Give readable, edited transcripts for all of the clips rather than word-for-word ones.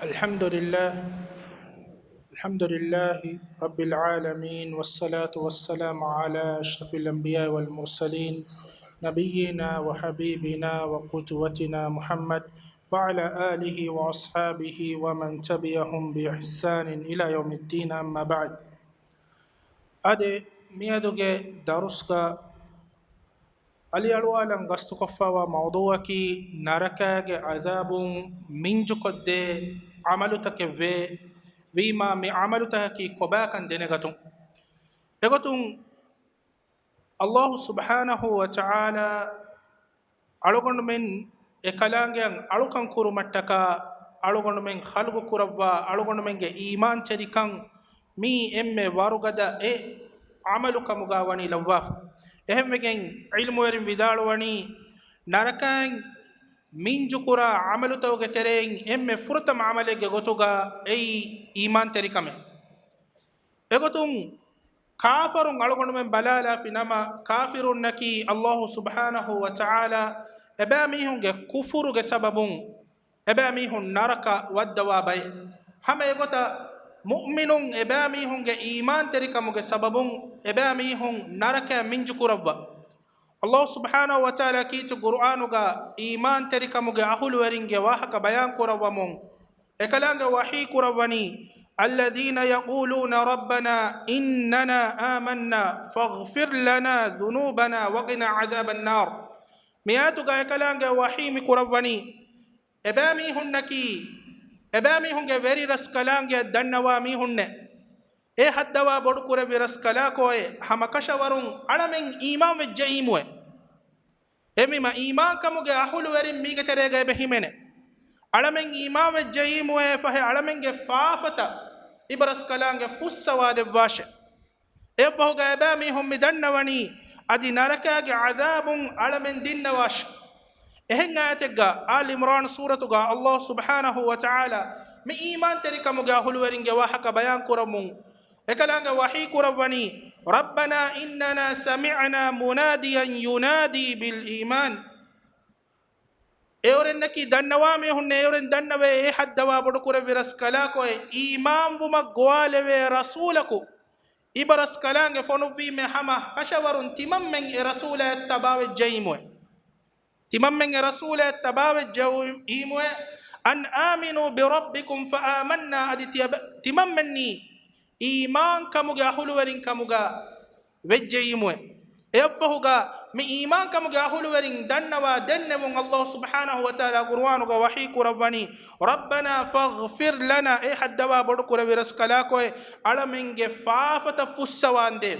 الحمد لله الحمد لله رب العالمين، والصلاة والسلام على أشرف الأنبياء والمرسلين، نبينا وحبيبنا وقدوتنا محمد وعلى آله وأصحابه ومن تبعهم بإحسان إلى يوم الدين. أما بعد، أدي ميادوغ دارسكا علي ألوالا غستكفا وموضوعكي نركاغ عذاب منجو قد عملو تكفي ويما مي عملو تكي كوباكا دينغتون اغتون الله سبحانه وتعالى ألوغن من إكالانغيان ألوكان كورو متكا ألوغن من خلق كوروا ألوغن من إيمان تريكان مي إمي واروغدا عملو كمغاواني لواف එහෙමගෙන් ඉල්මු වරින් විදාලවණි නරකයන් මින්ජුකුරා අමලු තවගේ තෙරෙන් එම්මෙ ෆුරතම අමලෙගේ ගොතුගා එයි ඊමාන් තරිකම එගොතුන් කාෆරුන් අලගොණුමෙන් බලාලා ෆිනම කාෆිරුන් නකි අල්ලාහ් සුබ්හානහු වතාලා එබෑමිහුන්ගේ කුෆුරුගේ සබබුන් එබෑමිහුන් නරක වද්දවා බයි හැම එගොත මුමිනුන් එබෑමිහුන්ගේ ඊමාන් තරිකමුගේ සබබුන් එබෑමිහුන් නරක මින්ජුකුරව්වා අල්ලාහ් සුබ්හානහු වතාලා කීතු කුර්ආනුගා ඊමාන් තරිකමුගේ අහුළු වරින්ගේ වාහක බයන් කරවමුන් එකලංග වහී කරවනි الذين يقولون ربنا إننا آمنا فاغفر لنا ذنوبنا وقنا عذاب النار مياتك එකලංග වහීමි කරවනි එබෑමිහුන් නකි එබෑමිහුන්ගේ වෙරි රස් කලාංගේ දන්නවා මිහුන්නේ හද්දවා බොඩු කුර විරස් කලා කෝය හමකෂවරුන් අලමෙන් ඊමාන් වෙජ්ජීමුවේ එමිම ඊමාන් කමුගේ අහුළු වරින් මීගේ තරේගේ බෙහිමෙනේ අලමෙන් ඊමාන් වෙජ්ජීමුවේ ෆහ අලමෙන්ගේ ෆාෆත ඉබරස් කලාංගේ ෆුස්සවා දෙවාෂේ පහුගේ එබෑමිහුන් මිදන්නවනි අදි නරකගේ අදාබුන් අලමෙන් දින්නවාෂ එහෙන් ආයතෙග්ගා ආල් ඉම්රාන් සූරතුගා අල්ලාහ් සුබ්හානහු වතාලා මේ ඊමාන් තරිකමුගේ අහුළු වරින්ගේ වාහක බයන් කරමුන් එකලංග වහී කරවනි රබ්බනා ඉන්නනා සමිඅනා මුනාදියන් යුනාදී බිල් ඊමාන් එවරෙන්නකි දන්නවා මේ හුන්නේ එවරෙන් දන්නවේ හද්දවා බොඩු කුර විරස් කලා කොය ඊමාන් බුම ගෝලවේ රසූලකු ඉබරස් කලාංගේ ෆොනුවී මේ හම හෂවරුන් තිමම්මෙන් රසූලා තබාවෙ ජයිමුවේ තිමම්මෙන් රසූලා තබාවෙ ජයිමුවේ අන් ආමිනු බිරබ්බිකුම් ෆආමන්නා අදිතිය තිමම්මෙන්නි ඊමාන් කමුගේ අහුළු වරින් කමුගා වෙජ්ජීමුවේ එප්පහුගා මේ ඊමාන් කමුගේ අහුළු වරින් දන්නවා දෙන්නෙමුන් අල්ලාහ් සුබ්හානහු වතාලා කුර්ආනුගා වහී කුරවනි රබ්බනා ෆග්ෆිර් ලනා හද්දවා බොඩු කුර විරස් කලා කොය අලමෙන්ගේ ෆාෆත ෆුස්සවාන්දේ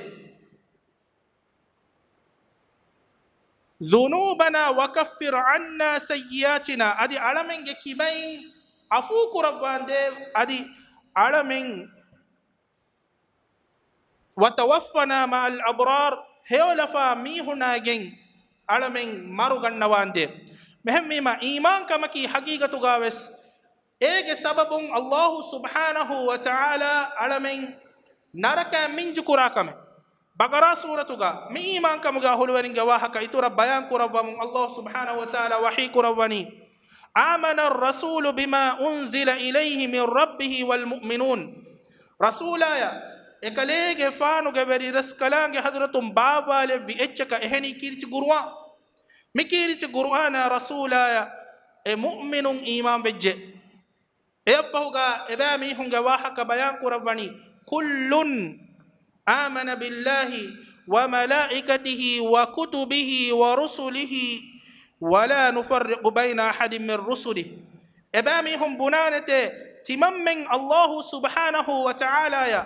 ذُنُوبَنَا وَكَفِّرْ عَنَّا سَيِّئَاتِنَا අදි අලමෙන්ගේ කිබයින් අෆූ කුරවන්දේ අදි අලමෙන් وتوفنا مع الأبرار هيولفا ميهناجين علمين مارغنواندي مهمما إيمان كمكي حقيقة غاوس إيجي سبب الله سبحانه وتعالى علمين نركا من جكراكم بقرا سورة غا مي إيمان كمغا هلورين غواها كيتورا بيان كربم الله سبحانه وتعالى وحي كربني آمن الرسول بما أنزل إليه من ربه والمؤمنون رسولايا එකලේගේ ෆානුගේ වෙරි රස් කලාංගේ හදරතුම් බාවාලේ විඑච්චක එහෙනි කිරිචි ගුරුවා මිකිරිචි ගුරුආන රසූලාය මුමිනුන් ඊමාන් වෙජ්ජේ එපහුගා එබෑමි හුංගේ වාහක බයන් කරවනි කුල්ලුන් ආමන බිල්ලාහි වමලායිකතිහි වකුතුබිහි වරුසුලිහි වලා නුෆර්රිකු බයින අහදින් මින් රුසුලිහි එබෑමි හුම් බුනානතේ තිමම්මෙන් අල්ලාහ් සුබ්හානහු වතාලාය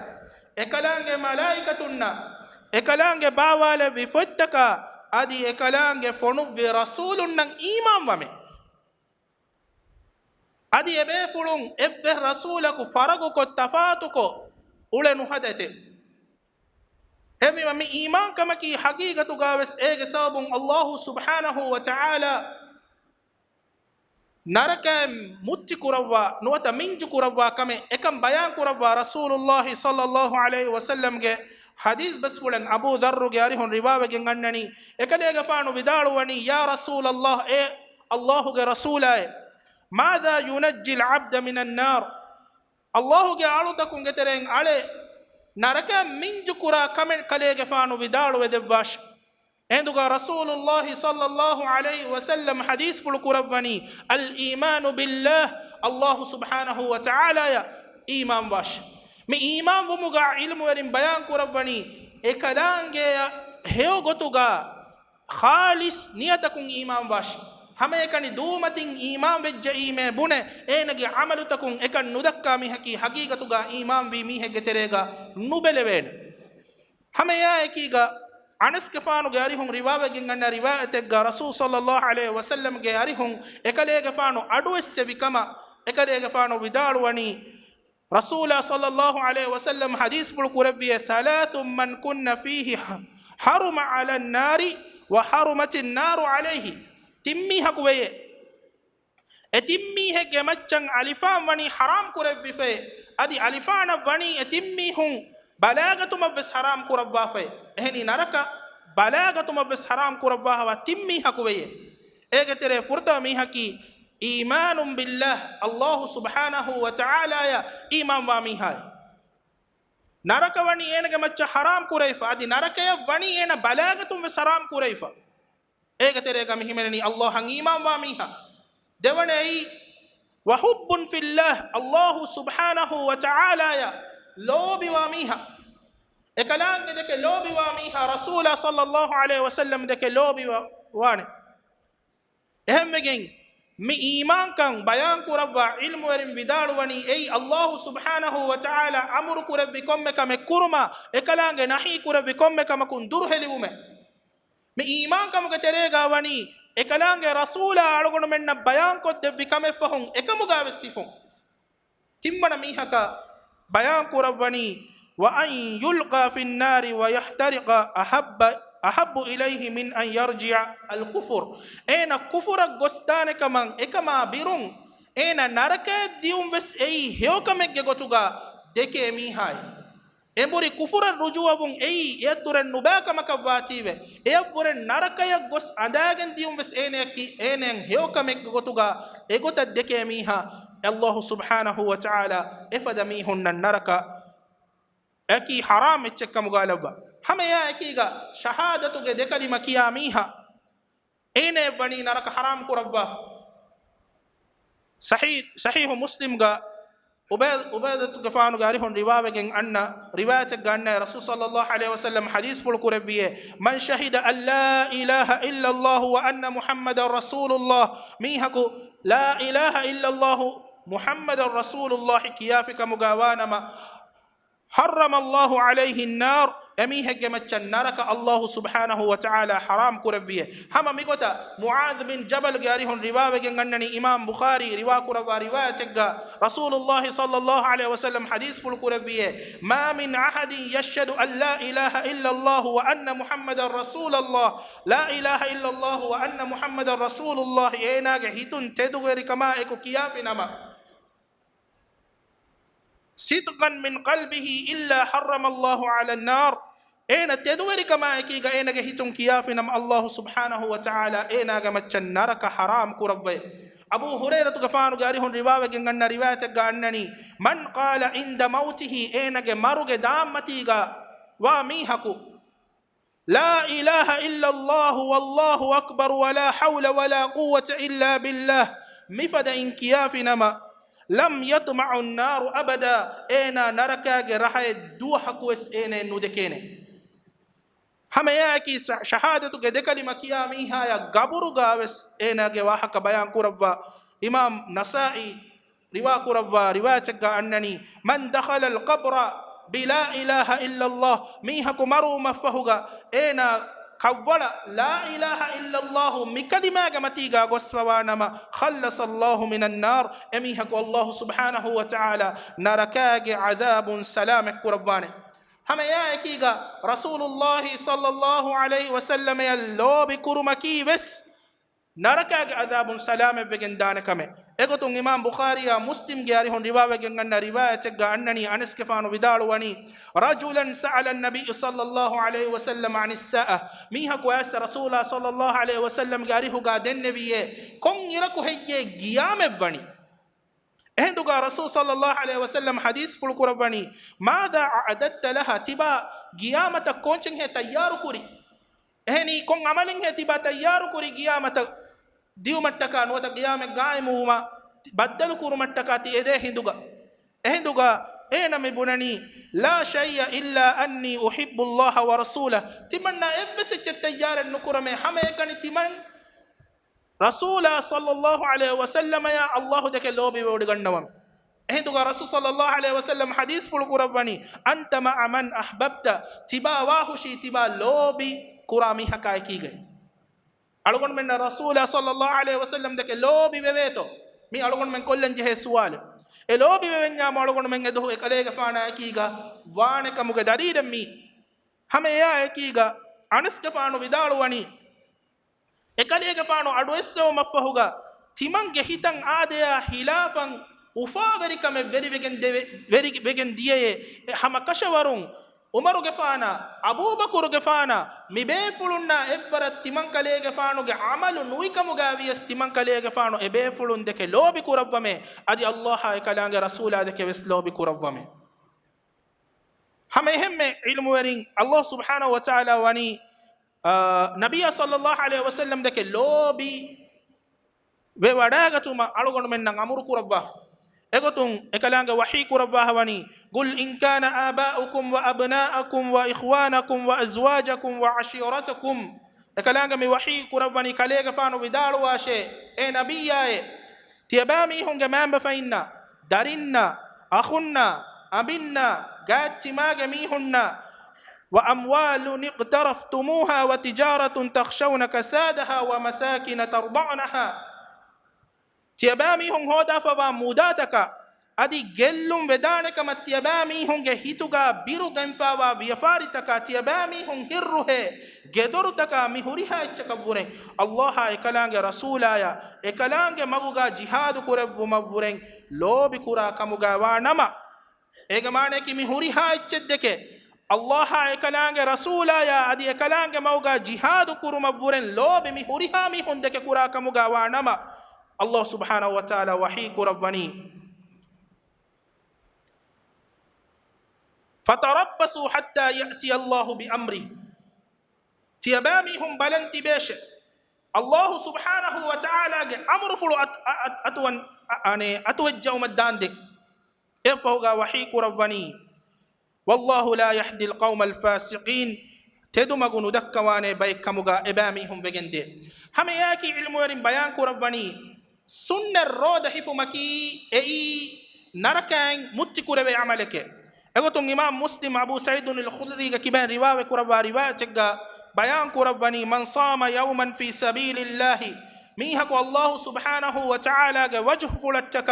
එකලංගේ මලායිකතුන්න එකලංගේ බාවාල විෆොත්තක අදි එකලංගේ ෆොනුවේ රසූලුන්නන් ඊමාන් වමේ අදි එබේ ෆුලුන් එබ්බේ රසූලකු ෆරගුකො තෆාතුකො උලෙනු හදතේ එමි මම ඊමාන් කමකි හකීකතු ගාවස් ඒගේ සබුන් අල්ලාහ් සුබ්හානහු වතාලා නරක මුත්ති කුරවා නොත මින්ජු කුරවා කම එකම් බයන් කුරවා රසූලුල්ලාහි සල්ලල්ලාහු අලයිහි වසල්ලම්ගේ හදීස් බස්ෆුලන් අබූ දර්රුගේ අරිහොන් රිවාවගෙන් ගන්නනි එකලේගේ පාණු විදාළුවනි යා රසූලල්ලාහ් අල්ලාහුගේ රසූලාය ماذا ينجي العبد من النار الله جعلوا تكون جترين على نركا من جكرا كمن كليج فانو بدال ودباش عندك رسول الله صلى الله عليه وسلم حديث بالقرباني الإيمان بالله الله سبحانه وتعالى يا إيمان باش من إيمان ومغا علم ورم بيان قرباني إكلانجي هيو غتوغا خالص نيتكم إيمان باش هم يكني دومتين إيمان بجئيمه بونه إنك عمل تكون إكن ندكا ميحكي حقيقتوغا إيمان بميح جتريغا نبلوين هم يا إكيغا أنس كفانو جاريهم رواية جنگنا رواية تجا رسول صلى الله عليه وسلم جاريهم إكلي كفانو أدوس بكما إكلي كفانو بدارواني رسول صلى الله عليه وسلم حديث بالقربية ثلاث من كن فيه حرم على النار وحرمت النار عليه تمي حكوية تمي هجمتشن ألفان وني حرام قربي في أدي ألفان وني تمي هم بلاغة مبس حرام كربا في هني نركا بلاغة مبس حرام كربا وتمي حكوية إيه فردا مي حكي إيمان بالله الله سبحانه وتعالى يا إيمان وامي هاي نركا وني إنك مچ حرام كريفا أدي نركا يا وني إنا بلاغة مبس حرام كريفا إيه كتير كمي همني الله هن إيمان وامي ها دوني وحب في الله الله سبحانه وتعالى يا لو بواميها إكلام دك لو بواميها رسول صلى الله عليه وسلم دك لو بوانه أهم جين مي إيمان كان بيان كربا علم ورم بدار وني أي الله سبحانه وتعالى أمر كربكم كم كرما إكلام نحي كربكم كم كن دره لومه مي إيمان كم كتريغا وني إكلام رسول ألغون من بيان كد بكم فهم إكمو غاوسيفهم تمنا ميهكا بيان كربني وأن يلقى في النار ويحترق أحب إليه من أن يرجع الكفر أين كفر غستان كمان إكما بيرون أين نرك ديوم بس أي هيو كمك جوتوغا دكي ميهاي إمبوري كفر الرجوع بون أي يدور النباك مكفاتيبه إمبوري نرك يغس أنداغن ديوم بس أين هيو كمك جوتوغا إغوتا دكي ميها الله سبحانه وتعالى إفدميهن النرك أكي حرام اتشك مغالبا هم يا أكيغا شهادة دي كلمة كياميها إين بني نرك حرام كربا صحيح مسلم غا عبادة غفانو غاريهن رواية أن رواية أن رسول صلى الله عليه وسلم حديث بالقربية من شهد أن لا إله إلا الله وأن محمد رسول الله ميهكو لا إله إلا الله محمد رسول الله كيافك مغاوانما حرم الله عليه النار أميه جمتش النارك الله سبحانه وتعالى حرام كربيه هم ميقوتا معاذ بن جبل جاريهن رواية جنني إمام بخاري رواية رسول الله صلى الله عليه وسلم حديث في الكربيه ما من أحد يشهد أن لا إله إلا الله وأن محمد رسول الله لا إله إلا الله وأن محمد رسول الله إيناك هيتون تدغير كما إكو كيافنما صدقا من قلبه إلا حرم الله على النار أين تدوري كما يكيغا أين هيتم كيافنا الله سبحانه وتعالى أين غمتشن نرك حرام كربي أبو هريرة غفانو غاريهن رواية جنگنا رواية غانني من قال عند موته أين مرغ دامتيغا وميحكو لا إله إلا الله والله أكبر ولا حول ولا قوة إلا بالله مفد إن كيافنا لم يطمع النار أبدا أين نركاك رحي دوحكوس أين ندكيني هم ياكي شهادة كده كلمة كياميها يا غبرو غاوس أين جواحك بيان كربا إمام نسائي رواية أنني من دخل القبر بلا إله إلا الله ميهك مرو مفهوغا أين كولا لا إله إلا الله مكلمة جمتيجا قصفوانما خلص الله من النار أميهك الله سبحانه وتعالى نركاج عذاب سلامك قربانه هم يا أكيجا رسول الله صلى الله عليه وسلم يلو بكرمكي بس ನರಕಾಗೆ ಅದಾಬುನ್ ಸಲಾಮೆ ಬೆಗೆನ್ ದಾನಕಮೆ ಎಗೊತುಂ ಇಮಾಮ್ ಬುಖಾರಿಯ ಮುಸ್ಲಿಂ ಗೆ ಅರಿ ಹೊನ್ ರಿವಾವೆಗೆನ್ ಅನ್ನ ರಿವಾಯತೆಗ್ಗ ಅಣ್ಣನಿ ಅನಸ್ ಕೆ ಫಾನು ವಿದಾಳುವನಿ ರಜುಲನ್ ಸಅಲ ನಬಿ ಸಲ್ಲಲ್ಲಾಹು ಅಲೈಹಿ ವಸಲ್ಲಂ ಅನಿಸ್ ಸಅ ಮೀಹಕು ಯಾಸ ರಸೂಲ ಸಲ್ಲಲ್ಲಾಹು ಅಲೈಹಿ ವಸಲ್ಲಂ ಗೆ ಅರಿ ಹುಗಾ ದೆನ್ನೆವಿಯೆ ಕೊಂ ಇರಕು ಹೆಯ್ಯೆ ಗಿಯಾಮೆ ಬಣಿ ಎಹೆಂದುಗ ರಸೂಲ್ ಸಲ್ಲಲ್ಲಾಹು ಅಲೈಹಿ ವಸಲ್ಲಂ ಹದೀಸ್ ಪುಳುಕುರವನಿ ಮಾದಾ ಅಅದತ್ತ ಲಹ ತಿಬಾ ಗಿಯಾಮತ ಕೋಂಚೆಂ ಹೆ ತಯ್ಯಾರು ಕುರಿ ಎಹೆನಿ ಕೊಂ ಅಮಲಿಂ ಹೆ ತಿಬಾ ತಯ್ಯಾರು ಕುರಿ ಗಿಯಾಮತ ದಿಯು ಮಟ್ಟಕ ನುವತ ಗಿಯಾಮೆ ಗಾಯಮುಮ ಬದ್ದಲು ಕುರು ಮಟ್ಟಕ ತಿ ಎದೆ ಎಹೆಂದುಗ ಏನಮಿ ಬುನನಿ ಲಾ ಶೈಯ ಇಲ್ಲ ಅನ್ನಿ ಉಹಿಬ್ಬುಲ್ಲಾಹ ವ ರಸೂಲ ತಿಮನ್ನ ಎವ್ವೆಸೆಚ್ಚೆ ತಯ್ಯಾರನ್ನು ಕುರಮೆ ಹಮೆ ಕಣಿ ತಿಮನ್ ರಸೂಲ ಸಲ್ಲಲ್ಲಾಹು ಅಲೈಹಿ ವಸಲ್ಲಮ ಯಾ ಅಲ್ಲಾಹು ದಕೆ ಲೋಬಿ ಓಡಿಗಣ್ಣವಂ ಎಹೆಂದುಗ ರಸೂಲ್ ಸಲ್ಲಲ್ಲಾಹು ಅಲೈಹಿ ವಸಲ್ಲಂ ಹದೀಸ್ ಪುಳುಕುರವನಿ ಅಂತ ಮಅ ಮನ್ ಅಹ್ಬಬ್ತ ತಿಬಾ ವಾಹುಶಿ ತಿಬಾ ಲೋಬಿ ಕುರಾಮಿ ಹಕಾಯಕಿಗೆ ಅಳಗೊಂಡು ಮೆನ್ನ ರಸೂಲ ಸಲ್ಲಲ್ಲಾಹು ಅಲೈಹಿ ವಸಲ್ಲಂ ದಕೆ ಲೋಬಿ ವೆವೇತೋ ಮಿ ಅಳಗೊಂಡು ಮೆನ್ ಕೊಲ್ಲಂ ಜೆಹೆ ಸುವಾಲ್ ಎ ಲೋಬಿ ವೆವೆನ್ಯಾಮ ಅಳಗೊಂಡು ಮೆನ್ ಎದು ಎಕಲೇಗೆ ಫಾಣ ಆಕೀಗ ವಾಣೆ ಕಮುಗೆ ದರೀದಂ ಮಿ ಹಮೆ ಯಾ ಆಕೀಗ ಅನಸ್ಗೆ ಫಾಣು ವಿದಾಳುವನಿ ಎಕಲೇಗೆ ಫಾಣು ಅಡುವೆಸ್ಸೋ ಮಫಹುಗ ತಿಮಂಗೆ ಹಿತಂ ಆದೆಯ ಹಿಲಾಫಂ ಉಫಾವೆರಿಕಮೆ ವೆರಿಗೆನ್ ದಿಯೆ ಹಮ ಕಶವರುಂ ಉಮರುಗೆ ಫಾನ ಅಬೂಬಕರುಗೆ ಫಾನ ಮಿಬೇಫುಳುನ್ನ ಎಬ್ಬರ ತಿಮಂಕಲೇಗೆ ಫಾನುಗೆ ಅಮಲು ನುಯ್ಕಮುಗಾವಿಯಸ್ ತಿಮಂಕಲೇಗೆ ಫಾನು ಎಬೇಫುಳುನ್ ದೆಕೆ ಲೋಬಿ ಕುರವ್ವಮೆ ಅದಿ ಅಲ್ಲಾಹ ಕಲಾಂಗೆ ರಸೂಲ ದೆಕೆ ವೆಸ್ ಲೋಬಿ ಕುರವ್ವಮೆ ಹಮೆ ಹೆಮ್ಮೆ ಇಲ್ಮುವರಿಂ ಅಲ್ಲಾಹ್ ಸುಬ್ಹಾನಹು ವ ತಆಲಾ ವನಿ ನಬಿಯ ಸಲ್ಲಲ್ಲಾಹು ಅಲೈಹಿ ವಸಲ್ಲಂ ದೆಕೆ ಲೋಬಿ ವೆ ವಡಾಗತುಮ ಅಳುಗೊಂಡು ಮೆನ್ನ ಅಮರು ಕುರವ್ವ ಎಗೊತುಂ ಎಕಲಾಂಗ ವಹೀ ಕುರವ್ವಾಹವನಿ ಗುಲ್ ಇನ್ ಕಾನ ಆಬಾኡಕುಂ ವ ಅಬ್ನಾಅಕುಂ ವ ಇಖ್ವಾನಕುಂ ವ ಅಜ್ವಾಜಕುಂ ವ ಅಶೀರತಕುಂ ಎಕಲಾಂಗ ಮಿ ವಹೀ ಕುರವ್ವನಿ ಕಲೇಗ ಫಾನು ವಿದಾಳುವಾಶೆ ಎ ನಬಿಯಾಯೆ ತಿಯಬಾಮಿ ಹುಂಗೆ ಮ್ಯಾಂಬ ಫೈನ್ನ ದರಿನ್ನ ಅಖುನ್ನ ಅಬಿನ್ನ ಗಾಚಿಮಾಗೆ ಮೀಹುನ್ನ ವ ಅಮ್ವಾಲುನ್ ಇಕ್ತರಫ್ತುಮೂಹಾ ವ ತಿಜಾರತುನ್ ತಖ್ಶೌನ ಕಸಾದಹಾ ವ ಮಸಾಕಿನ ತರ್ಬಅನಹಾ ತಿಯಬಾಮಿ ಹುಂಗೆ ಹೋದಾಫವ ಮುದಾತಕ ಅದಿ ಗೆಲ್ಲುಂ ವೆದಾಣಕ ತಿಯಬಾಮಿ ಹುಂಗೆ ಹಿತುಗ ಬಿರು ಗಂಫಾವ ವ್ಯಫಾರಿತಕ ತಿಯಬಾಮಿ ಹುಂ ಹಿರ್ರುಹೆ ಗೆದೊರುತಕ ಮಿ ಹುರಿಹಾ ಇಚ್ಚಕವ್ವುರೆ ಅಲ್ಲಾಹ ಎಕಲಾಂಗೆ ರಸೂಲಾಯ ಎಕಲಾಂಗೆ ಮಗುಗ ಜಿಹಾದು ಕುರೆವ್ವು ಮವ್ವುರೆಂ ಲೋಬಿ ಕುರ ಕಮುಗ ವಾಣಮ ಏಗಮಾಣೆಕಿ ಮಿ ಹುರಿಹಾ ಇಚ್ಚೆದ್ದೆಕೆ ಅಲ್ಲಾಹ ಎಕಲಾಂಗೆ ರಸೂಲಾಯ ಅದಿ ಎಕಲಾಂಗೆ ಮಗುಗ ಜಿಹಾದು ಕುರುಮವ್ವುರೆಂ ಲೋಬಿ ಮಿ ಹುರಿಹಾ ಮಿ ಹುಂದೆಕೆ ಕುರ ಕಮುಗ ವಾಣಮ ಅಲ್ಲಾಹ್ ಸುಬ್ಹಾನಹು ವ ತಆಲಾ ವಹೀ ಕುರವ್ವನಿ ಫತರಬ್ಬಸು ಹತ್ತಾ ಯಅತಿ ಅಲ್ಲಾಹು ಬಿಅಮ್ರಿ ತಿಯಬಾಮಿ ಹುಂ ಬಲಂತಿ ಬೇಷೆ ಅಲ್ಲಾಹು ಸುಬ್ಹಾನಹು ವ ತಆಲಾಗೆ ಅಮ್ರು ಫುಳು ಅತುವನ್ ಅನೆ ಅತುವಜ್ಜೌ ಮದ್ದಾಂದೆ ಎಫೌಗ ವಹೀ ಕುರವ್ವನಿ ವಲ್ಲಾಹು ಲಾ ಯಹ್ದಿ ಅಲ್ ಕೌಮ ಅಲ್ ಫಾಸಿಕೀನ್ ತೆದುಮಗುನು ದಕ್ಕವಾನೆ ಬೈಕಮುಗ ಎಬಾಮಿ ಹುಂ ವೆಗೆಂದೆ ಹಮೆ ಯಾಕಿ ಇಲ್ಮುವರಿಂ ಬಯಾನ್ ಕುರವ್ವನಿ ಸುನ್ನ ರೋದ ಹಿಫುಮಕಿ ಎಯಿ ನರಕಾಂಗ್ ಮುತ್ತಿ ಕುರವೆ ಅಮಲಕ್ಕೆ ಎಗೊತುಂ ಇಮಾಮ್ ಮುಸ್ಲಿಮ್ ಅಬೂ ಸೈದುನ್ ಅಲ್ ಖುದ್ರಿಗ ಕಿಬಾನ್ ರಿವಾವೆ ಕುರವ ರಿವಾಯತೆಗ್ಗ ಬಯಾನ್ ಕುರವ್ವನಿ ಮನ್ ಸಾಮ ಯೌಮನ್ ಫಿ ಸಬೀಲಿಲ್ಲಾಹಿ ಮೀಹಕು ಅಲ್ಲಾಹು ಸುಬ್ಹಾನಹು ವ ತಆಲಾಗೆ ವಜ್ಹು ಫುಳಟ್ಟಕ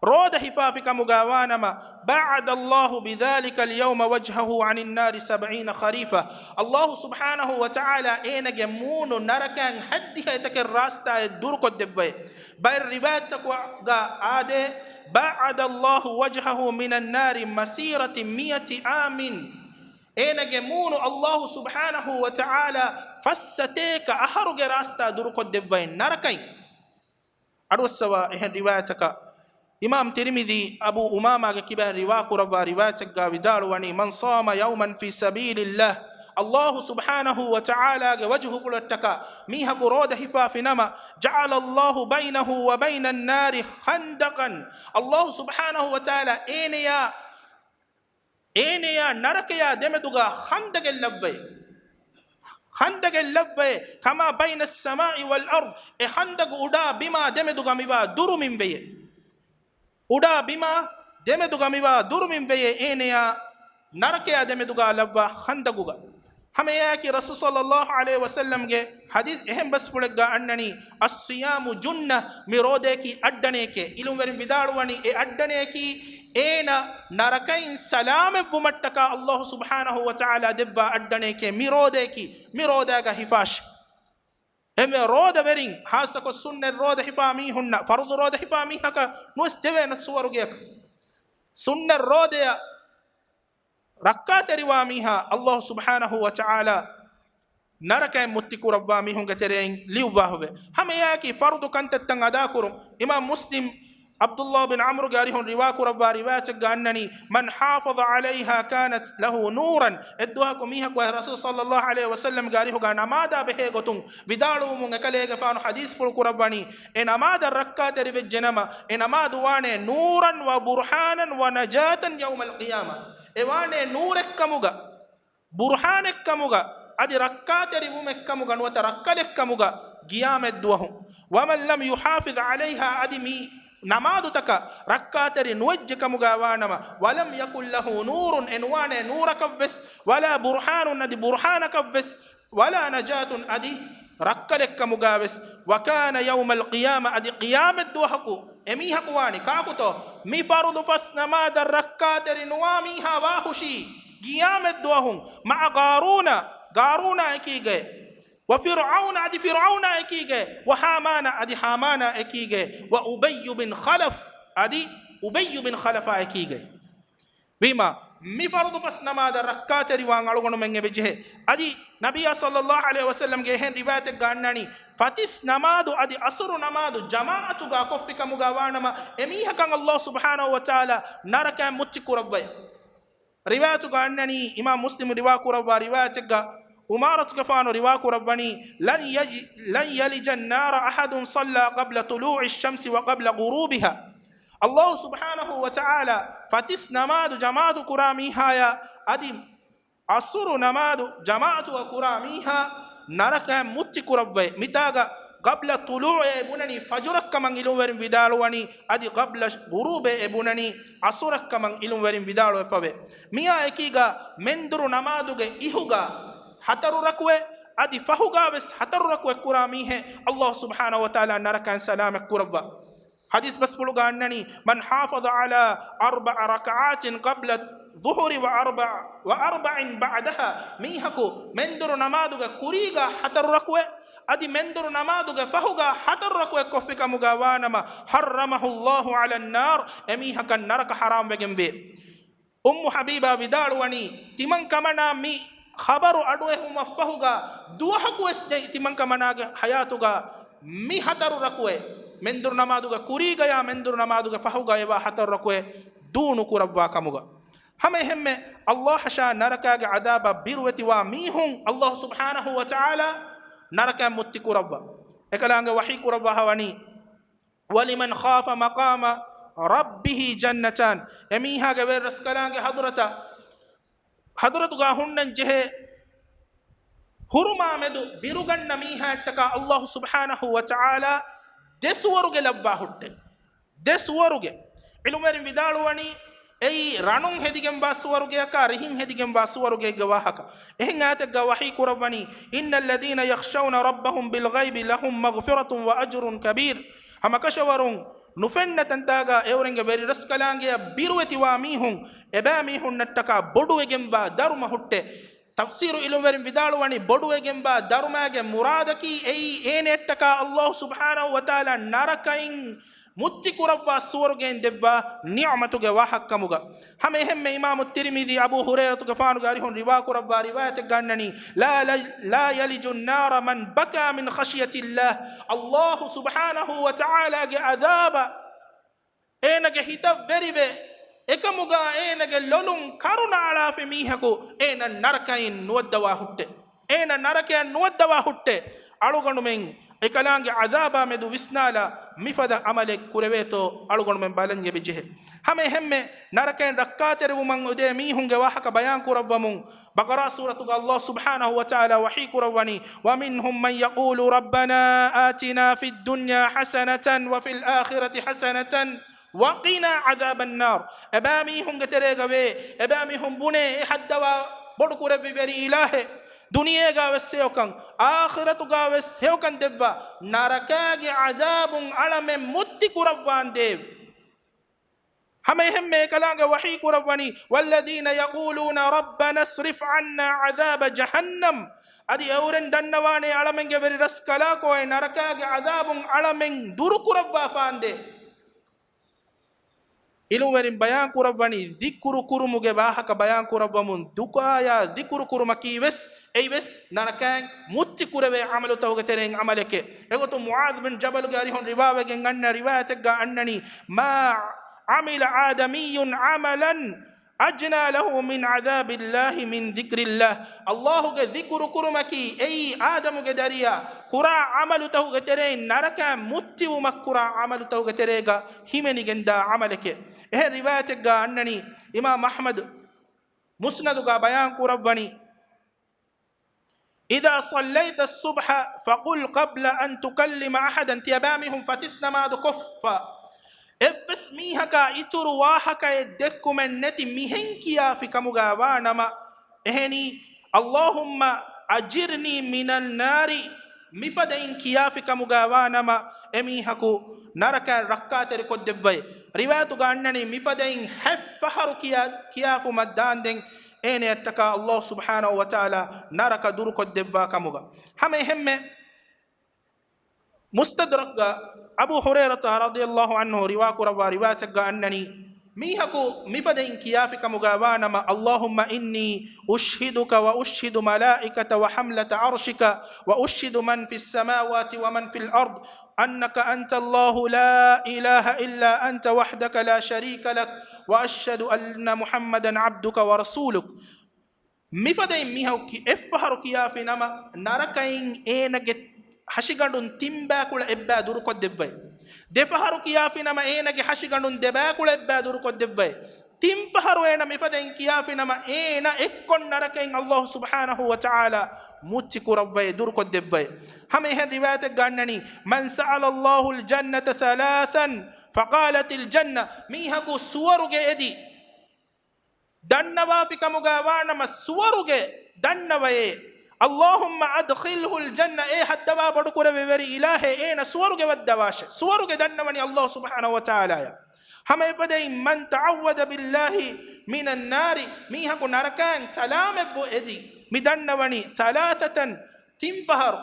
ರೋದ ಹಿಫಾಫಿ ಕಮುಗಾವಾನಮ ಬಾಅದ ಅಲ್ಲಾಹು ಬಿದಾಲಿಕ ಅಲ್ಯೌಮ ವಜ್ಹಹು ಅನಿನ್ ನಾರಿ 70 ಖರೀಫಾ ಅಲ್ಲಾಹು ಸುಬ್ಹಾನಹು ವ ತಆಲಾ ಏನಗೆ ಮೂನು ನರಕಾಂಗ್ ಹದ್ದಿ ಹೈತಕೆ ರಾಸ್ತಾ ದುರುಕೊದ್ದೆವ್ವೆ ಬೈರ್ ರಿವಾಯತಕ ಆದೆ ಬಾಅದ ಅಲ್ಲಾಹು ವಜ್ಹಹು ಮಿನನ್ ನಾರಿ ಮಸೀರತಿ 100 ಆಮಿನ್ ಏನಗೆ ಮೂನು ಅಲ್ಲಾಹು ಸುಬ್ಹಾನಹು ವ ತಆಲಾ ಫಸ್ಸತೇಕ ಅಹರುಗೆ ರಾಸ್ತಾ ದುರುಕೊದ್ದೆವ್ವೆ ನರಕೈ ಅಡುಸವ ಎಹನ್ ರಿವಾಯತಕ ಇಮಾಮ್ ತಿರ್ಮಿದಿ ಅಬು ಉಮಾಮಾಗೆ ಕಿಬಾನ್ ರಿವಾ ಕುರವ್ವ ರಿವಾಯತೆಗ್ಗ ವಿದಾಳುವನಿ ಮನ್ ಸಾಮ ಯೌಮನ್ ಫಿ ಸಬೀಲಿಲ್ಲಾಹ್ ಅಲ್ಲಾಹು ಸುಬ್ಹಾನಹು ವ ತಆಲಾಗೆ ವಜ್ಹು ಕುಳಟ್ಟಕ ಮೀಹಕು ರೋದ ಹಿಫಾಫಿ ನಮ ಜಅಲ ಅಲ್ಲಾಹು ಬೈನಹು ವ ಬೈನನ್ ನಾರಿ ಖಂದಕನ್ ಅಲ್ಲಾಹು ಸುಬ್ಹಾನಹು ವ ತಆಲಾ ಏನೆಯ ನರಕೆಯ ದೆಮೆದುಗ ಖಂದಗೆಲ್ಲವ್ವೆ ಕಮ ಬೈನ ಸಮಾಇ ವಲ್ ಅರ್ದ್ ಎ ಖಂದಗು ಉಡಾ ಬಿಮಾ ದೆಮೆದುಗ ಮಿವ ದುರುಮಿಂವೆಯೆ ಉಡಾ ಬಿಮಾ ದೆಮೆದುಗ ಮಿವ ದುರುಮಿಂವೆಯೆ ಏನೆಯ ನರಕೆಯ ದೆಮೆದುಗ ಲವ್ವ ಖಂದಗುಗ ಹಮೆ ಯಾಕಿ ರಸೂಲ್ ಸಲ್ಲಲ್ಲಾಹು ಅಲೈಹಿ ವಸಲ್ಲಂಗೆ ಹದೀಸ್ ಎಹೆಂ ಬಸ್ ಪುಳಗ್ಗ ಅಣ್ಣನಿ ಅಸ್ಸಿಯಾಮು ಜುನ್ನ ಮಿರೋದೇಕಿ ಅಡ್ಡನೇಕೆ ಇಲುಂವರಿಂ ವಿದಾಳುವನಿ ಎ ಅಡ್ಡನೇಕಿ ಏನ ನರಕೈನ್ ಸಲಾಮೆ ಬುಮಟ್ಟಕ ಅಲ್ಲಾಹು ಸುಬ್ಹಾನಹು ವ ತಆಲಾ ದೆವ್ವ ಅಡ್ಡನೇಕೆ ಮಿರೋದೇಕಿ ಮಿರೋದಾಗ ಹಿಫಾಶ್ emme roda verin hasa ko sunne roda hifami hunna fardu roda hifami haka nues devena suwaruge sunne roda rakkateriwa miha Allah subhanahu wa ta'ala naraka muttikurawwa mihun gatereen liwwa hobe hame yaki fardu kantattan ada kurum imam muslim Abdullah bin Amr garihun riwaakurawwa riwaayat gannani man hafaza alayha kanat lahu nuran edduha ko miha ko rasul sallallahu alayhi wasallam garihu ga namada behe gotun vidalu mun ekalege faanu hadis pul kurawani e namada rakkat ribe jenama e namadu wane nuran wa burhanan wa najatan yawm alqiyamah e wane nurekkamuga burhanekkamuga adi rakkat ribumekkamuga nuwata rakkalekkamuga qiyamedduhu wa man lam yuhafiz alayha adimi namadu taka rakkatari nuwajje kamuga wanama walam yakul lahu nurun enwane nurakavves wala burhanun adi burhanakavves wala najatun adi rakkalek kamuga ves wa kana yawm alqiyama adi qiyamat duhaku emi hakwani kakuto mi fardu fas namada rakkatari nuwami hawahushi qiyamat duhum ma qaruna ekige وفرعون أدي فرعون أكيجه وحامان أدي حامان أكيجه وأبي بن خلف أدي أبي بن خلف أكيجه بما مفرد فسنما در ركعت روان علوغن من بجه أدي نبي صلى الله عليه وسلم جهن رواية غانني فتس نمادو أدي أسر نمادو جماعة غاكف كمغاوانما أميها كان الله سبحانه وتعالى نرك متكو ربي رواية غانني إمام مسلم رواية رواية أمارة كفان رواك ربني لن يلج النار أحد صلى قبل طلوع الشمس وقبل غروبها الله سبحانه وتعالى فتس نماد جماعة كراميها يا أدم أصر نماد جماعة كراميها نرك متك ربي متاغا قبل طلوع ابنني فجرك كمان إلوورين بدالواني أدي قبل غروب ابنني أصرك كمان إلوورين بدالو فبي ميا إكيغا مندر نمادوغ إيهوغا hataru rakwe adi fahuga bes hataru rakwe kurami hai Allah subhanahu wa ta'ala narakan salam kurwa hadis bas puluga annani man hafaza ala arba'a rak'atin qabla dhuhri wa arba'in ba'daha mihaku menduru namaduga kuriga hataru rakwe adi menduru namaduga fahuga hataru rakwe kofika mugawanama harramahu Allah ala an-nar emihakan naraka haram begembe ummu habiba bidalwani timan kamana mi khabaru adwe huma fahuga duwahaku esde timanka managa hayatuga mi hataru rakwe mendur namaduga kuriga ya mendur namaduga fahuga ya hataru rakwe dunu kurabwa kamuga hame hemme Allah sha naraka ga adaba birwati wa mihun Allah subhanahu wa ta'ala naraka mutti kurabwa ekalanga wahi kurabwa hawani waliman khafa maqama rabbih jannatan emiha ga wer raskalanga hadratuga hunnan jehe hurma medu biruganna mihattaka Allah subhanahu wa ta'ala deswaruge labba hutte deswaruge ilumerin vidaluwani ei ranun hedigen baswaruge aka rihin hedigen baswaruge gawahaka ehin ataga wahi kurabani innal ladina yakhshawna rabbahum bil ghaibi lahum maghfiratun wa ajrun kabir hamakashawarun nufenna tantaga eurenge beri raskalange birweti wa mihun eba mihun nattaka boduwegemba daruma hutte tafsiru ilumverin vidaluwani boduwegemba darumage muradaki ei enettaka Allah subhanahu wa ta'ala narakain mutti kurabba suwargen debba ni'matuge wahakkamuga hame hemme imam at-tirmidhi abu hurairah tuge faanu gari hon riwa kurabba riwayat gannani la yaliju an-nar man baka min khashyati Allah subhanahu wa ta'ala ge adaba enage hita verive ekamuga enage lolum karuna ala fe mihako ena narakain nuwaddawa hutte aluganu men ekalange adaba medu visnala mifada amale kureveto alugonu men balanje bejehe hame hemme narakain rakkatere wuman ude mi hunge wahaka bayan kurabbamun baqara suratu Allah subhanahu wa ta'ala wahi kurawani wa minhum man yaqulu rabbana atina fid dunya hasanatan wa fil akhirati hasanatan wa qina adhaban nar abami hunge teregawe abami hum bune haddawa bodu kurebi beri ilahe दुनिया गावस सेवकं आखिरत गावस सेवकं देवा नरकागे अजाबुं अलमे मुत्ति कुरवान देव hame hemme kalange wahi kurawani walladina yaquluna rabbana asrif anna adhaba jahannam adi euren dannawane alamenge veri raskala ko e narakage adabun alamen duru kurawwa faande iluwerin bayan kurawani dhikru kurumuge wahaka bayan kurawwamun dukaya dhikru kurumakiwes eiwes narakan mutti kurave amalu tawge tereng amaleke egotu muad bin jabal gari hon riwayage ganna riwayate ga annani ma amila adamiyun amalan ajna lahu min adabillahi min dhikrillah Allahu ge dhikru kurumaki ei adamu ge dariya kura amalu tawge tereng naraka mutti umakura amalu tawge terega himeni genda amaleke eh riwayat ga annani imam ahmad musnad ga bayan kurawani idha sallayta as-subha faqul qabla an tukallima ahadan tiyabamihum fatisna ma kuffa ebbes mihaka ituru wahaka edekumen neti mihenkiya fikamuga wanama eheni allahumma ajirni minan nari mifadain kiya fikamuga wanama emihaku naraka rakkatere koddevvay riwayatu gannani mifadain haffaharu kiyafu maddanden ene attaka allah subhanahu wa ta'ala naraka duru koddevva kamuga hame hemme mustadrak abu hurairah radhiyallahu anhu riwayat ga annani mihaku mifadain kiyafi kamugawana ma allahumma inni ushhiduka wa ushhidu malaikata wa hamlata arshika wa ushhidu man fis samawati wa man fil ard annaka anta allah la ilaha illa anta wahdaka la sharika lak wa ashhadu anna muhammadan abduka wa rasuluk mifadain mihauki effaharu kiyafi nama narakain enage hashigandun timbakula ebba duru koddevvay defaharu kiyafinama enage hashigandun debakula ebba duru koddevvay timpaharu ena mifaden kiyafinama ena ekkon narakain allah subhanahu wa ta'ala mutti kurawvay duru koddevvay hame hen riwayat gannani man sa'ala allah aljannata thalathan faqalat aljanna mihaku suwaruge edi dannawa fikamuga wanama suwaruge dannawaye اللهم ادخله الجنه اي حدوا بدكور بيوري الهي اين سورغ ودواش سورغ دنوني الله سبحانه وتعالى هم يبدأ من تعوذ بالله من النار ميها نركان سلام ابو ادي مدنوني ثلاثه تنفهر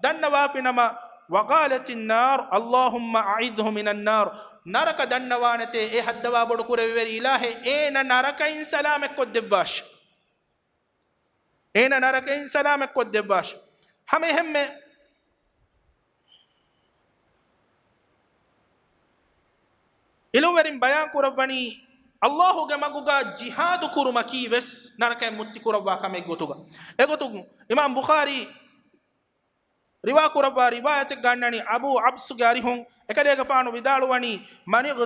دنوا فينما وقالت النار اللهم اعذه من النار نرك دنوانته اي حدوا بدكور بيوري الهي اين نركان سلام كدواش اين نركين سلامك كدباش همه همه iluwerin bayan kurawani Allahu ge maguga jihad kurumaki ves naraka mutti kurawwa kame gotuga egotugu imam bukhari riwayat gannani abu abs gari hon ekade ga faanu bidaluwani manig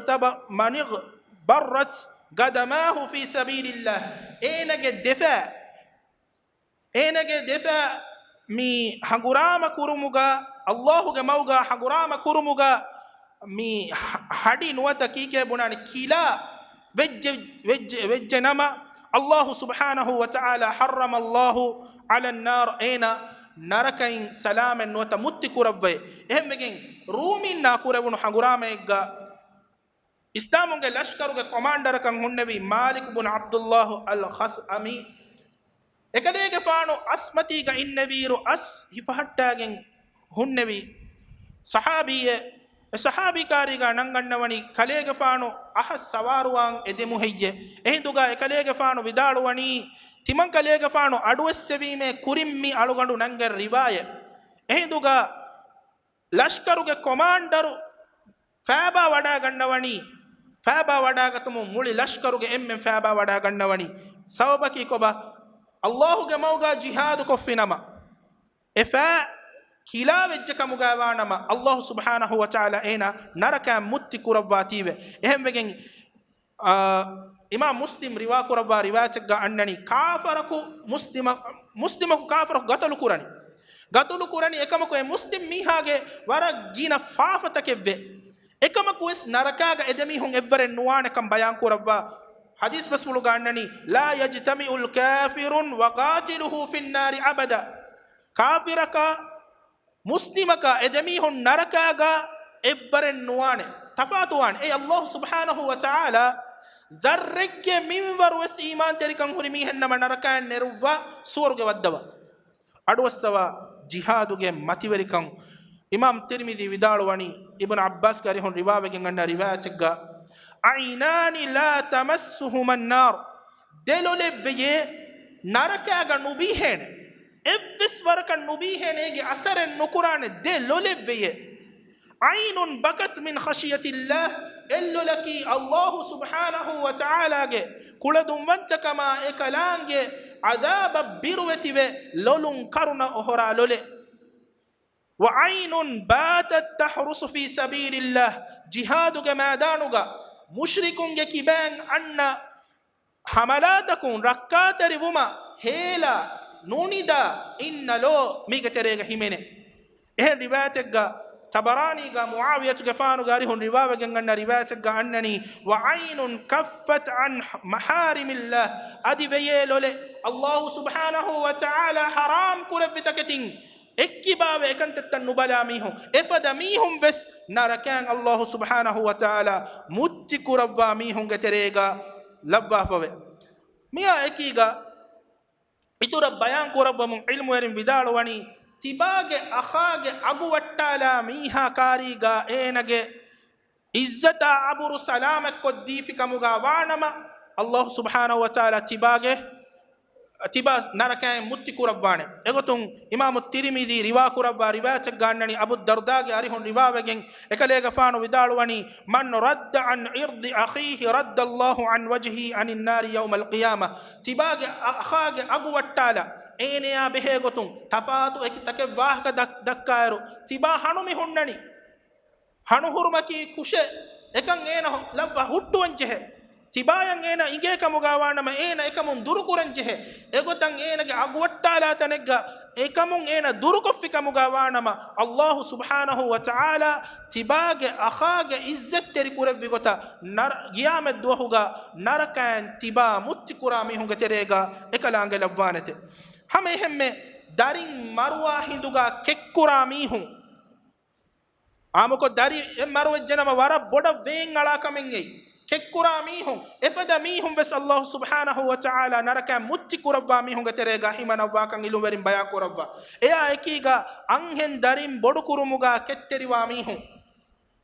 barrat gadamahu fi sabilillah enage defa mi hagurama kurumuga Allahu ge mauga hagurama kurumuga mi hadi nuwata kike bunani kila vejje nama Allahu subhanahu wa ta'ala harrama Allahu ala an-nar ena narakain salamen nuwata mutti kurawwe ehmegen rumin na kurawunu hagurama egga islamunge lashkaruge commander kan hunnebi malik ibn abdullah al-khasami ekalege faano asmati ga innabiru as hifahattagen hunnebi sahabi kariga nangannawani kalege faano ahas sawaruwan edemu heyye ehinduga ekalege faano vidaluwani timan kalege faano aduwessevime kurimmi alugandu nangar riwaye ehinduga lashkaruge commander faba wada gannawani faba wada gatumu muli lashkaruge emme faba wada gannawani sawbaki koba Allahu ge mauga jihad ko finama efa kila wejja kamuga wanama Allah subhanahu wa ta'ala ena naraka mutti kurawatiwe ehembegen imam muslim riwayat ga annani kafaraku muslimaku kafaraku gatalu kurani ekamaku e muslim mihage wara gina fafata kevve ekamaku es naraka ga edemi hon ebbare nuwane kam bayan kurawwa حديث بس بلو قانني لا يجتمع الكافر وقاتله في النار أبدا كافرك مسلمك ادميه نركاغا ابر النوان تفاتوان اي الله سبحانه وتعالى zarregge minwar wes iman terikan huri mi hennama narakan nerwa suwarge waddawa adwasawa jihaduge mativerikan imam tirmidhi vidalwani ibn abbas gari hon riwayegen anna riwayatga aynani la tamassuhuma an-nar delole beye narakaga nubihen evvis warakan nubihenege asaren nukurane delole beye aynun bakat min khashiyati allah ello laki allah subhanahu wa ta'ala ge kuladum wantakama ekalange adaba birwetiwe lolun karuna ohora lole wa aynun batat tahrusu fi sabilillah jihadu ge madanuga mushrikun ge kiban anna hamalatakum rakkatari wuma hela nunida innalo migaterega himene eh riwayatega tabarani ga muawiyah gafanu gari hon riwayatega anna riwayatega annani wa aynun kaffat an maharimillah adibaye lole allah subhanahu wa ta'ala haram kulabitakatin ekkibawe ekantattan nubala mihum efada mihum bes narakan allah subhanahu wa ta'ala mutti kurabba mihum gaterega labba fawe miya ekiga itura bayan kurabba mun ilmu erin vidalwani tibage akhage agu wattala miha kariga enage izzata aburu salamak koddifi kamuga wanama allah subhanahu wa ta'ala tibage tiba narakan mutti kurabwane egotun imam tirmidhi riwa kurabwa riwayat gannani abu darda ge ari hon riwayegen ekalega faanu vidalwani man radda an irdi akhihi radda allah an wajhi an an-nar yawm al-qiyamah tibage akhage agu wattala ene ya behe gotun tafatu ekitake wahka dakkairu tiba hanumi honnani hanu hurmaki kushe ekan ena labba huttuwanjehe tibayan ena inge kamuga wanama ena ekamun durukuranjehe egotan enage agwattala tanegga ekamun ena durukoffi kamuga wanama allah subhanahu wa ta'ala tibage akhage izzat teri kurabbi gota nar qiyamad duhuga narakan tiba mutti kurami hunga terega ekalange labwanete hame hemme darin marwa hinduga kekkurami hun amako dari marwa janama wara boda wen ala kamengei kekkura mihum efada mihum bes allah subhanahu wa ta'ala naraka mutti kurabba mihum gaterega himana wakan ilumerin baya kurabba eya ekiga anhen darim bodu kurumuga ketteriwa mihum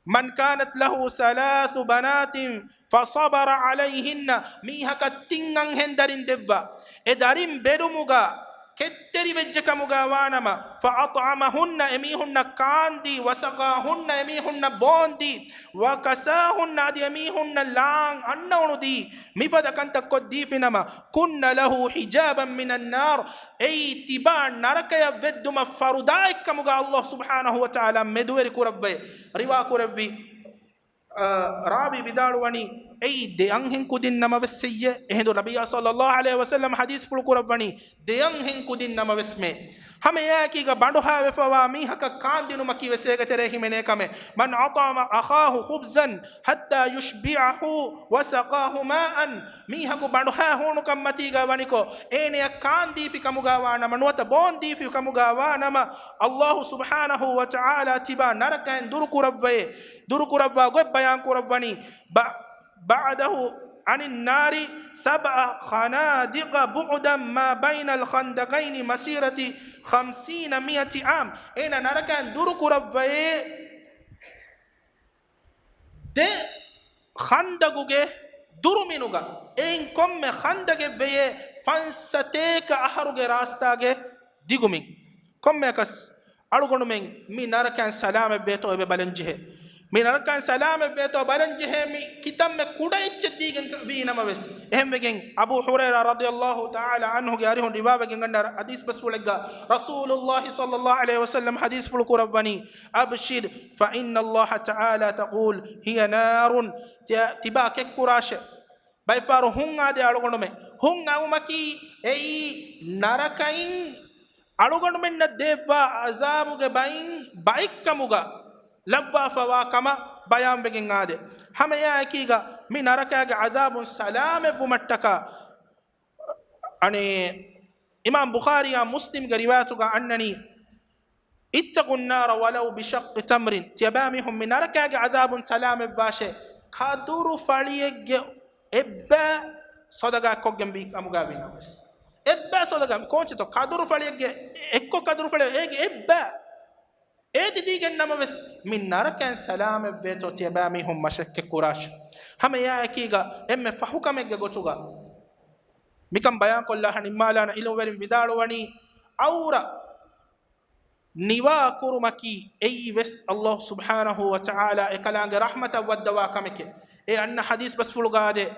man kanat lahu thalathu banatin fasabara alayhinna mihaka tingan hen darin devva e darim bedumuga ketteri vejjakamuga wanama fa at'amahunna emihunna kandi wasaqahunna emihunna bondi wa kasahunna adi emihunna lang annawnudi mifada kanta koddi finama kunna lahu hijaban minan nar ay tiba narakaya vedduma farudaik kamuga allah subhanahu wa ta'ala medweri kurabbe riwa kurabbi rabi bidalwani ay de anghen kudin nama vesseye ehdo nabiy sallallahu alaihi wasallam hadith pul kurabani de anghen kudin nama vesme hame yaki ga bandu ha vefawa mi haka kandinu maki vesega tere himene kame man atama akhahu khubzan hatta yushbi'ahu wa saqahu ma'an mi haku bandu ha honu kammati ga waniko ene kandi fi kamuga wana manuata bondi fi kamuga wana ma allah subhanahu wa ta'ala tiba narakan durukurabwa go bayan kurabani بعده عن النار 7 خنادق بعدا ما بين الخندقين مسيرة 50 عام إن نركان درك ربي ده خندقوجه درمينوجا إن كم خندقه بيه فانستيك أحرج راستاجه ديغمي كم يكس أرجونمين مي نركان سلام بيتو ببلنجه minarkan salame beto balanje hemi kitamme kuda ichdigen winama wes ehmegen abu hurairah radhiyallahu ta'ala anhu gari hon riwayagen gandar hadis basfulega rasulullah sallallahu alaihi wasallam hadis ful kurabani abshir fa inna allah ta'ala taqul hiya narun tibake kurashe bay faru hunga de alugonome hunga umaki ei narakain alugonmen na deva azabuge bain baikkamuga labba fawa kama bayan begin ade hame ya akiga mi naraka ga azabun salame bumattaka ane imam bukhari ya muslim ga riwayatu ga annani ittaqun nar walau bi shaqq tamrin tiyabamihum min naraka ga azabun salame bashe kaduru faliyege ebba sodaga koggem bi amuga bi namas ebba sodaga konche to kaduru faliyege ekko kaduru faliye ege ebba eti digen namaves min narakan salam veto tiba mi hum mashakke kurash hame ya akiga emme fahukamege gotuga mikam bayan kollahani malana ilo verin vidalo wani aura niwa kurumaki ves Allah subhanahu wa ta'ala ekalange rahmata waddawa kameke anna hadis bas fulgade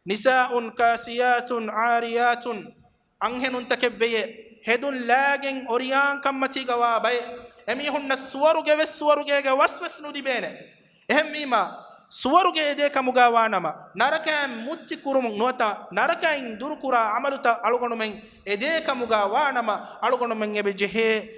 nisaun kasiyatun ariyatun anhenun takebbe hedun lagen oriyan kammati gawa bay emi hunna suwaruge ves suwaruge ga waswas nudi bene ehmima suwaruge de kamuga wanama naraka mutti kurum nota naraka in durkura amaluta alugonu men ede kamuga wanama alugonu men ebe jehe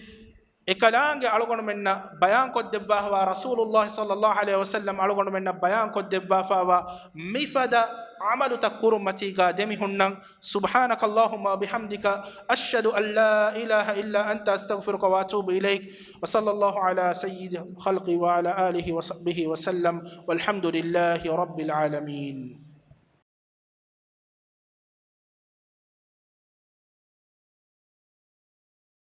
ekalange alugonu menna bayan ko debba wa rasulullah sallallahu alaihi wasallam alugonu menna bayan ko debba fa wa mifada amalu takurum matiga demi hunnan subhanakallahumma bihamdika ashhadu an la ilaha illa anta astaghfiruka wa atubu ilaik wa sallallahu ala sayyidil khalqi wa ala alihi wa sahbihi wa sallam walhamdulillahi rabbil alamin.